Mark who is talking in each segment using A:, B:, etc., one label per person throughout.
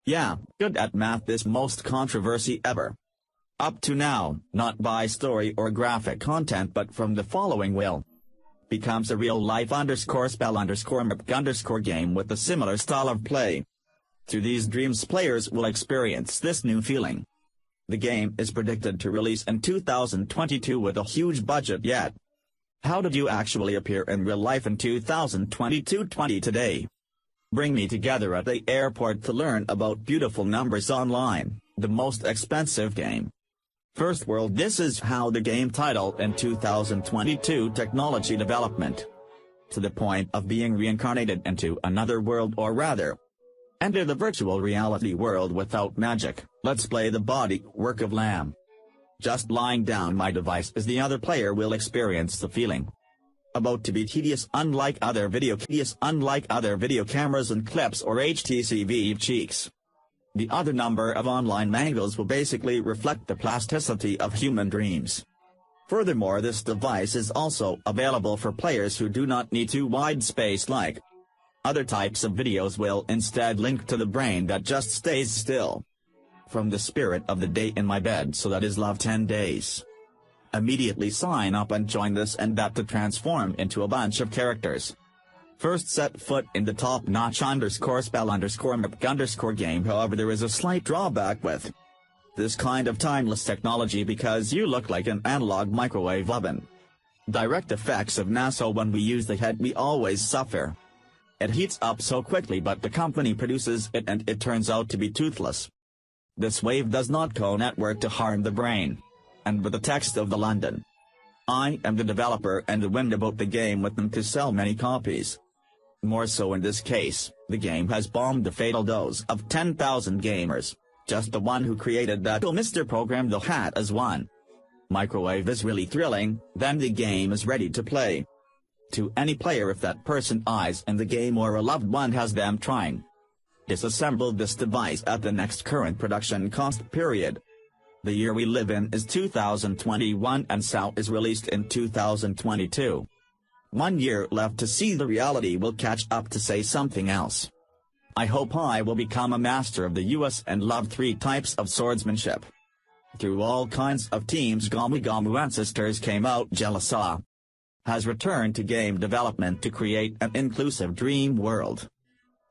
A: Yeah, good at math. This most controversy ever. Up to now, not by story or graphic content but from the following will. Becomes a real-life _spell_map_ game with a similar style of play. Through these dreams players will experience this new feeling. The game is predicted to release in 2022 with a huge budget yet. How did you actually appear in real life in 2022-20 today? Bring me together at the airport to learn about Beautiful Numbers Online, the most expensive game. First world. This is how the game title in 2022 technology development. To the point of being reincarnated into another world, or rather, enter the virtual reality world without magic. Let's play the body work of Lamb. Just lying down my device as the other player will experience the feeling. About to be tedious unlike other video cameras and clips or HTC Vive cheeks. The other number of online angles will basically reflect the plasticity of human dreams. Furthermore, this device is also available for players who do not need too wide space like other types of videos will instead link to the brain that just stays still. From the spirit of the day in my bed, so that is love 10 days. Immediately sign up and join this and that to transform into a bunch of characters. First set foot in the top-notch _spell_map_ game. However, there is a slight drawback with this kind of timeless technology because you look like an analog microwave oven. Direct effects of NASA. When we use the head we always suffer. It heats up so quickly but the company produces it and it turns out to be toothless. This wave does not co-network to harm the brain. And with the text of the London. I am the developer and the wind about the game with them to sell many copies. More so in this case, the game has bombed the fatal dose of 10,000 gamers. Just the one who created that Mr. Program the Hat as one. Microwave is really thrilling, then the game is ready to play. To any player if that person eyes in the game or a loved one has them trying. Disassemble this device at the next current production cost period. The year we live in is 2021 and SAO is released in 2022. 1 year left to see the reality will catch up to say something else. I hope I will become a master of the US and love 3 types of swordsmanship. Through all kinds of teams Gamu Ancestors came out. Jelasa has returned to game development to create an inclusive dream world.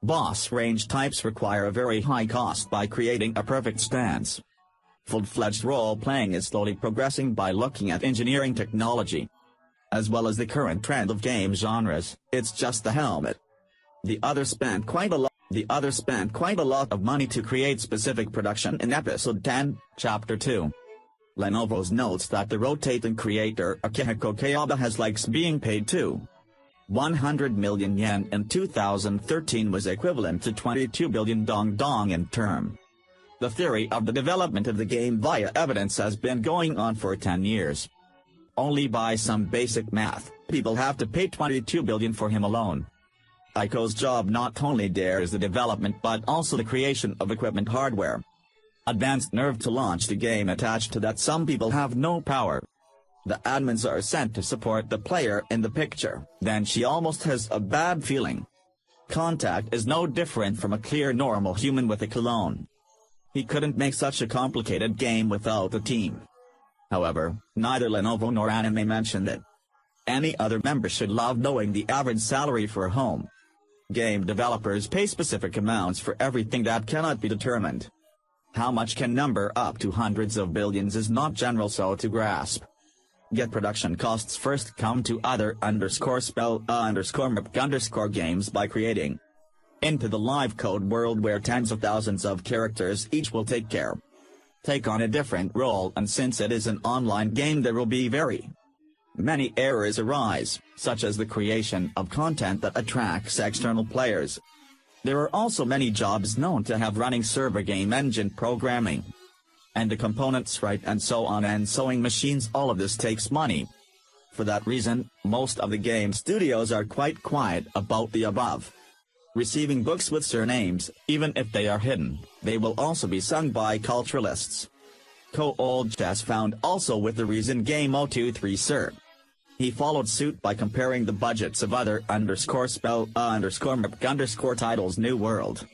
A: Boss range types require a very high cost by creating a perfect stance. Full-fledged role-playing is slowly progressing by looking at engineering technology. As well as the current trend of game genres, it's just the helmet. The other spent quite a lot of money to create specific production in Episode 10, Chapter 2. Lenovo's notes that the rotating creator Akihiko Kayaba has likes being paid too. 100 million yen in 2013 was equivalent to 22 billion dong in term. The theory of the development of the game via evidence has been going on for 10 years. Only by some basic math, people have to pay 22 billion for him alone. Aiko's job not only there is the development but also the creation of equipment hardware. Advanced nerve to launch the game. Attached to that, some people have no power. The admins are sent to support the player in the picture, then she almost has a bad feeling. Contact is no different from a clear normal human with a cologne. He couldn't make such a complicated game without a team. However, neither Lenovo nor Anime mentioned it. Any other member should love knowing the average salary for a home. Game developers pay specific amounts for everything that cannot be determined. How much can number up to hundreds of billions is not general so to grasp. Get production costs first. Come to other _spell_map_ games by creating into the live code world where tens of thousands of characters each will take on a different role, and since it is an online game there will be very many errors arise, such as the creation of content that attracts external players. There are also many jobs known to have running server game engine programming and the components right and so on, and sewing machines. All of this takes money. For that reason, most of the game studios are quite quiet about the above. Receiving books with surnames, even if they are hidden, they will also be sung by culturalists. Old Chess found also with the reason Game 023 Sir. He followed suit by comparing the budgets of other _spell_map_ titles. New World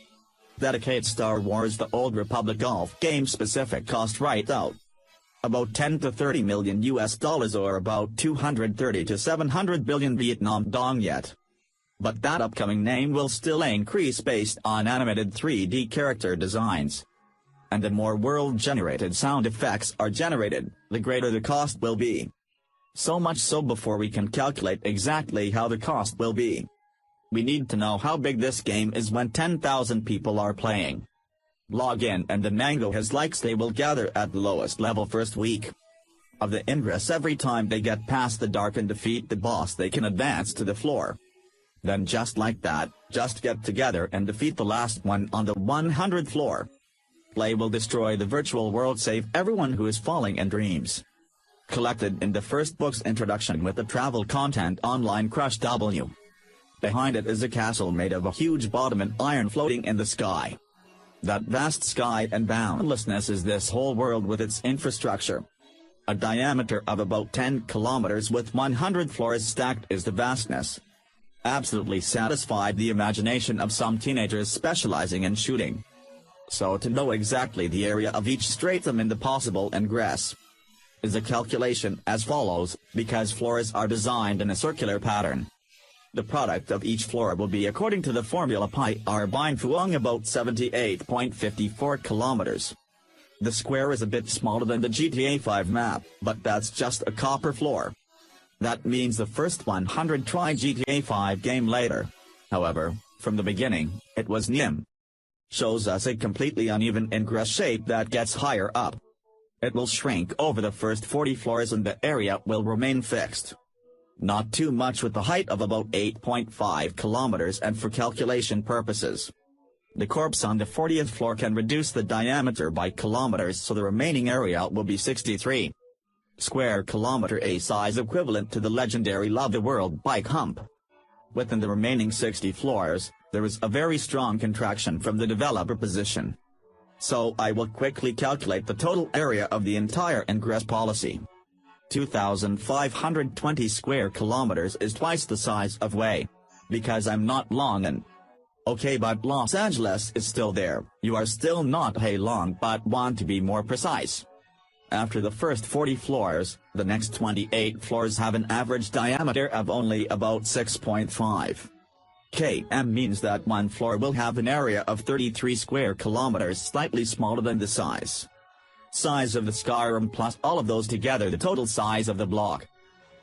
A: Dedicate Star Wars The Old Republic golf game specific cost right out. About 10 to 30 million US dollars or about 230 to 700 billion Vietnam dong yet. But that upcoming name will still increase based on animated 3D character designs. And the more world-generated sound effects are generated, the greater the cost will be. So much so before we can calculate exactly how the cost will be, we need to know how big this game is when 10,000 people are playing. Log in and the Mango has likes they will gather at the lowest level first week of the ingress. Every time they get past the dark and defeat the boss they can advance to the floor. Then just like that, just get together and defeat the last one on the 100th floor. Play will destroy the virtual world, save everyone who is falling in dreams. Collected in the first book's introduction with the travel content online Crush W. Behind it is a castle made of a huge bottom and iron floating in the sky. That vast sky and boundlessness is this whole world with its infrastructure. A diameter of about 10 kilometers with 100 floors stacked is the vastness. Absolutely satisfied the imagination of some teenagers specializing in shooting. So to know exactly the area of each stratum in the possible ingress is a calculation as follows, because floors are designed in a circular pattern. The product of each floor will be according to the formula pi r by Phuong about 78.54 kilometers. The square is a bit smaller than the GTA 5 map, but that's just a copper floor. That means the first 100 try GTA 5 game later. However, from the beginning, it was NIM. Shows us a completely uneven ingress shape that gets higher up. It will shrink over the first 40 floors and the area will remain fixed. Not too much with the height of about 8.5 kilometers, and for calculation purposes, the corpse on the 40th floor can reduce the diameter by kilometers, so the remaining area will be 63 square kilometer, a size equivalent to the legendary Love the World bike hump. Within the remaining 60 floors, there is a very strong contraction from the developer position. So I will quickly calculate the total area of the entire ingress policy. 2,520 square kilometers is twice the size of Wei. Because I'm not long and okay, but Los Angeles is still there. You are still not Hey Long but want to be more precise. After the first 40 floors, the next 28 floors have an average diameter of only about 6.5 km, means that one floor will have an area of 33 square kilometers, slightly smaller than the size of the Skyrim plus all of those together, the total size of the block.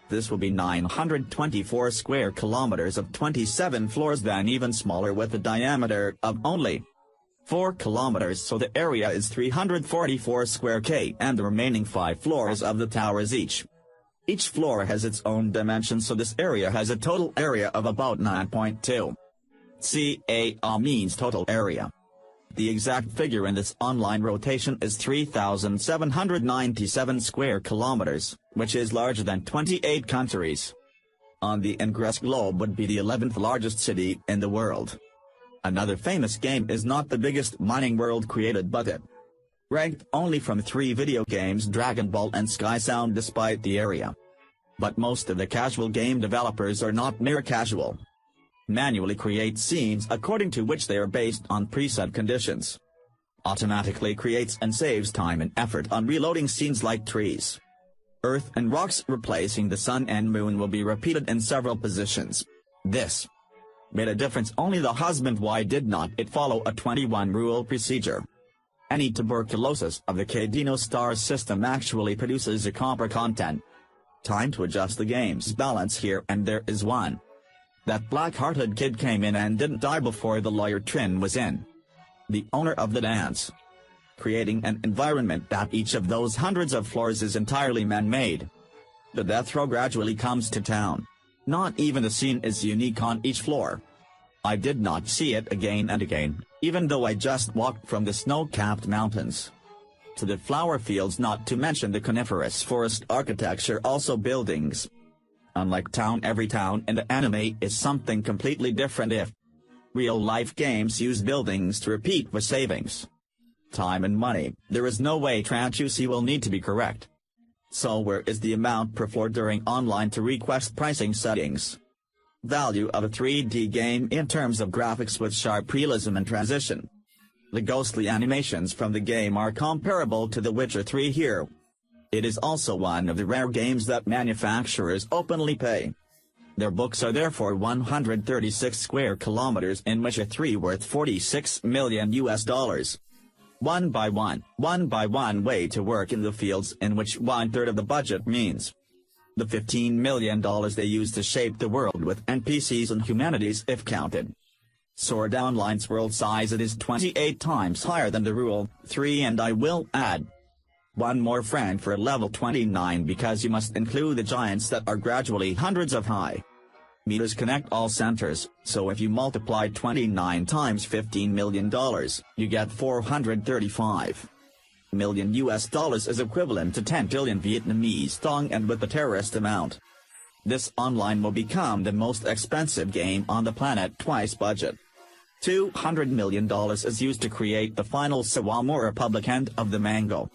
A: This will be 924 square kilometers of 27 floors, then even smaller with a diameter of only 4 kilometers, so the area is 344 square km, and the remaining 5 floors of the towers each. Each floor has its own dimensions, so this area has a total area of about 9.2 ca means total area. The exact figure in this online rotation is 3,797 square kilometers, which is larger than 28 countries. On the ingress globe would be the 11th largest city in the world. Another famous game is not the biggest mining world created, but it ranked only from 3 video games, Dragon Ball and Sky Sound, despite the area. But most of the casual game developers are not mere casual. Manually create scenes according to which they are based on preset conditions. Automatically creates and saves time and effort on reloading scenes like trees, earth and rocks. Replacing the sun and moon will be repeated in several positions. This made a difference only the husband. Why did not it follow a 21-rule procedure? Any tuberculosis of the Cadino star system actually produces a copper content. Time to adjust the game's balance here, and there is one. That black-hearted kid came in and didn't die before the lawyer Trin was in. The owner of the dance. Creating an environment that each of those hundreds of floors is entirely man-made. The death row gradually comes to town. Not even a scene is unique on each floor. I did not see it again and again, even though I just walked from the snow-capped mountains to the flower fields, not to mention the coniferous forest architecture, also buildings. Unlike town, every town in the anime is something completely different. If real-life games use buildings to repeat with savings time and money, there is no way Tranchusi will need to be correct. So where is the amount per floor during online to request pricing settings? Value of a 3D game in terms of graphics with sharp realism and transition. The ghostly animations from the game are comparable to The Witcher 3 here. It is also one of the rare games that manufacturers openly pay. Their books are therefore 136 square kilometers in Witcher 3 worth $46 million US. One by one way to work in the fields in which 1/3 of the budget means. The $15 million they use to shape the world with NPCs and humanities if counted. Sword Online's world size it is 28 times higher than the Rule 3, and I will add one more friend for level 29 because you must include the giants that are gradually hundreds of high. Meters connect all centers, so if you multiply 29 times $15 million, you get $435 million US is equivalent to 10 billion Vietnamese dong, and with the terrorist amount. This online will become the most expensive game on the planet twice budget. $200 million is used to create the final Sawamura Republic end of the mango.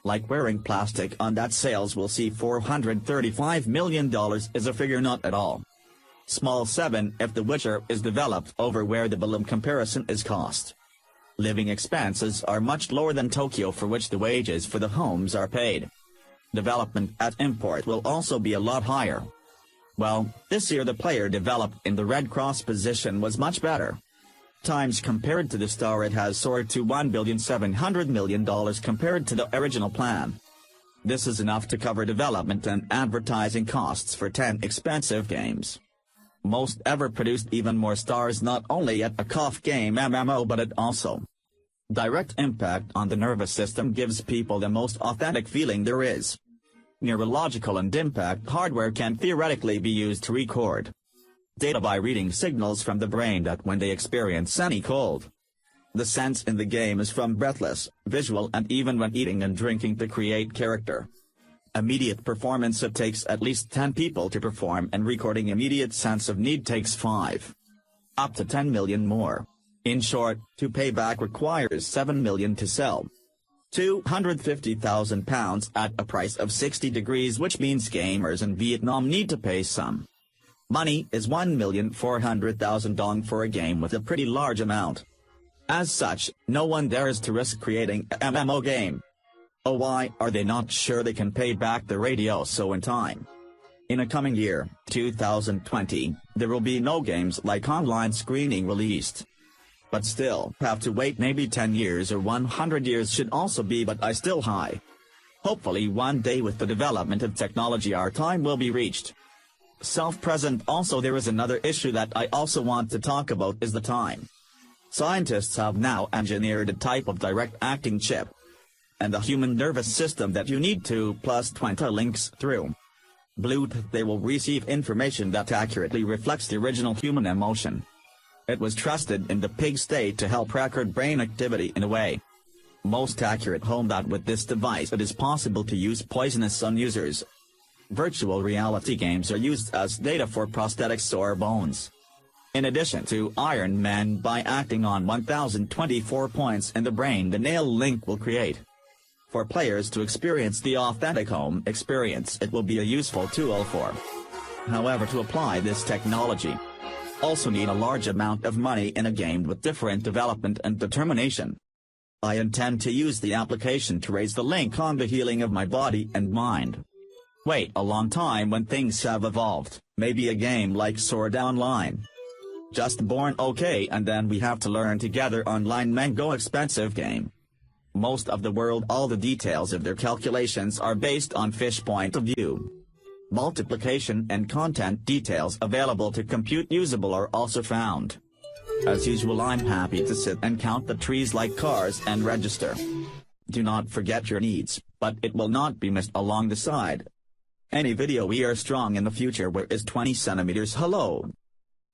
A: Like wearing plastic on that sales will see $435 million is a figure not at all small 7 if The Witcher is developed over where the Balam comparison is cost. Living expenses are much lower than Tokyo, for which the wages for the homes are paid. Development at import will also be a lot higher. Well, this year the player developed in the Red Cross position was much better. Times compared to the star it has soared to $1,700 million compared to the original plan. This is enough to cover development and advertising costs for 10 expensive games. Most ever produced, even more stars not only at a KOF game MMO but it also direct impact on the nervous system, gives people the most authentic feeling there is. Neurological and impact hardware can theoretically be used to record data by reading signals from the brain that when they experience any cold. The sense in the game is from breathless, visual, and even when eating and drinking to create character. Immediate performance it takes at least 10 people to perform, and recording immediate sense of need takes 5. Up to 10 million more. In short, to pay back requires 7 million to sell. £250,000 at a price of 60 degrees, which means gamers in Vietnam need to pay some money, is 1,400,000 dong for a game with a pretty large amount. As such, no one dares to risk creating a MMO game. Oh, why are they not sure they can pay back the radio so in time? In a coming year, 2020, there will be no games like online screening released. But still, have to wait maybe 10 years or 100 years should also be but I still high. Hopefully one day with the development of technology our time will be reached. Self-present. Also there is another issue that I also want to talk about is the time. Scientists have now engineered a type of direct acting chip and the human nervous system that you need to plus 20 links through Bluetooth. They will receive information that accurately reflects the original human emotion. It was trusted in the pig state to help record brain activity in a way most accurate home that with this device it is possible to use poisonous on users. Virtual reality games are used as data for prosthetics or bones. In addition to Iron Man, by acting on 1024 points in the brain the nail link will create for players to experience the authentic home experience. It will be a useful tool for. However, to apply this technology also need a large amount of money in a game with different development and determination. I intend to use the application to raise the link on the healing of my body and mind. Wait a long time when things have evolved, maybe a game like Sword Online. Just born okay, and then we have to learn together online mango expensive game. Most of the world, all the details of their calculations are based on fish point of view. Multiplication and content details available to compute usable are also found. As usual, I'm happy to sit and count the trees like cars and register. Do not forget your needs, but it will not be missed along the side. Any video we are strong in the future where is 20 centimeters. Hello.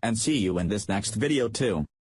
A: And see you in this next video too.